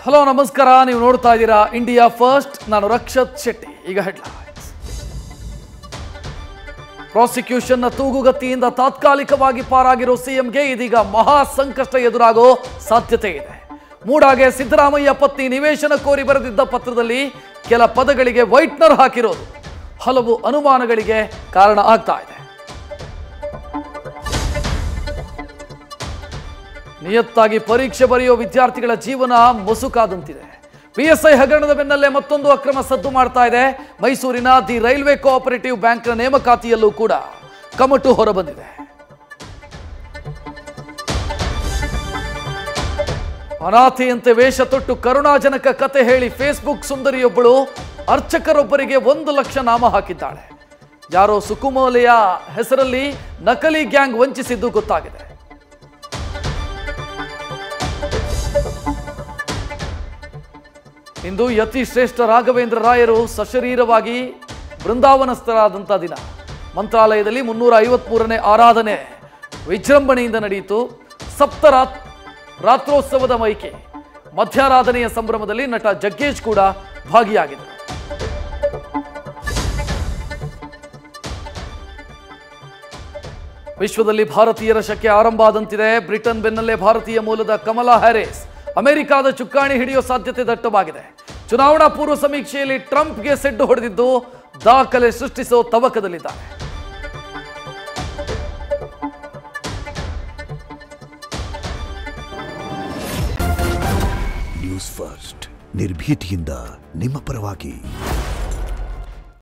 Hello ನಮಸ್ಕಾರ, ನೀವು ನೋಡ್ತಾ ಇದ್ದೀರಾ ಇಂಡಿಯಾ ಫಸ್ಟ್. ನಾನು ರಕ್ಷತ್ ಶೆಟ್ಟಿ. ಈಗ ಹೆಡ್ಲೈನ್ಸ್. ಪ್ರಾಸಿಕ್ಯೂಷನ್ನ ತೂಗುಗತ್ತಿಯಿಂದ ತಾತ್ಕಾಲಿಕವಾಗಿ ಪಾರಾಗಿರೋ ಸಿಎಂಗೆ ಇದೀಗ ಮಹಾ ಸಂಕಷ್ಟ ಎದುರಾಗೋ ಸಾಧ್ಯತೆ ಇದೆ. ಮೂಡಾಗೆ ಸಿದ್ದರಾಮಯ್ಯ ಪತ್ನಿ ನಿವೇಶನ ಕೋರಿ ಬರೆದಿದ್ದ ಪತ್ರದಲ್ಲಿ ಕೆಲ ಪದಗಳಿಗೆ ವೈಟ್ನರ್ ಹಾಕಿರೋದು ಹಲವು ಅನುಮಾನಗಳಿಗೆ ಕಾರಣ ಆಗ್ತಾ ಇದೆ. ನಿಯತ್ತಾಗಿ ಪರೀಕ್ಷೆ ಬರೆಯೋ ವಿದ್ಯಾರ್ಥಿಗಳ ಜೀವನ ಮುಸುಕಾದಂತಿದೆ. ಪಿಎಸ್ಐ ಹಗರಣದ ಬೆನ್ನಲ್ಲೇ ಮತ್ತೊಂದು ಅಕ್ರಮ ಸದ್ದು ಮಾಡ್ತಾ ಇದೆ. ಮೈಸೂರಿನ ದಿ ರೈಲ್ವೆ ಕೋಆಪರೇಟಿವ್ ಬ್ಯಾಂಕ್ನ ನೇಮಕಾತಿಯಲ್ಲೂ ಕೂಡ ಕಮಟು ಹೊರಬಂದಿದೆ. ಅನಾಥೆಯಂತೆ ವೇಷ ತೊಟ್ಟು ಕರುಣಾಜನಕ ಕತೆ ಹೇಳಿ ಫೇಸ್ಬುಕ್ ಸುಂದರಿಯೊಬ್ಬಳು ಅರ್ಚಕರೊಬ್ಬರಿಗೆ 1 ಲಕ್ಷ ನಾಮ ಹಾಕಿದ್ದಾಳೆ. ಯಾರೋ ಸುಕುಮೋಲೆಯ ಹೆಸರಲ್ಲಿ ನಕಲಿ ಗ್ಯಾಂಗ್ ವಂಚಿಸಿದ್ದು ಗೊತ್ತಾಗಿದೆ. ಇಂದು ಯತಿ ಶ್ರೇಷ್ಠ ರಾಘವೇಂದ್ರ ರಾಯರು ಸಶರೀರವಾಗಿ ಬೃಂದಾವನಸ್ಥರಾದಂಥ ದಿನ. ಮಂತ್ರಾಲಯದಲ್ಲಿ 353ನೇ ಆರಾಧನೆ ವಿಜೃಂಭಣೆಯಿಂದ ನಡೆಯಿತು. ರಾತ್ರೋತ್ಸವದ ಮೈಕೆ ಮಧ್ಯಾರಾಧನೆಯ ಸಂಭ್ರಮದಲ್ಲಿ ನಟ ಜಗ್ಗೇಶ್ ಕೂಡ ಭಾಗಿಯಾಗಿದ್ದರು. ವಿಶ್ವದಲ್ಲಿ ಭಾರತೀಯರ ಶಕೆ ಆರಂಭ ಆದಂತಿದೆ. ಬ್ರಿಟನ್ ಬೆನ್ನಲ್ಲೇ ಭಾರತೀಯ ಮೂಲದ ಕಮಲಾ ಹ್ಯಾರಿಸ್ ಅಮೆರಿಕಾದ ಚುಕ್ಕಾಣಿ ಹಿಡಿಯೋ ಸಾಧ್ಯತೆ ದಟ್ಟವಾಗಿದೆ. ಚುನಾವಣಾ ಪೂರ್ವ ಸಮೀಕ್ಷೆಯಲ್ಲಿ ಟ್ರಂಪ್ಗೆ ಸೆಡ್ಡು ಹೊಡೆದಿದ್ದು ದಾಖಲೆ ಸೃಷ್ಟಿಸೋ ತವಕದಲ್ಲಿದ್ದಾರೆ. ನ್ಯೂಸ್ ಫಸ್ಟ್, ನಿರ್ಭೀತಿಯಿಂದ ನಿಮ್ಮ ಪರವಾಗಿ.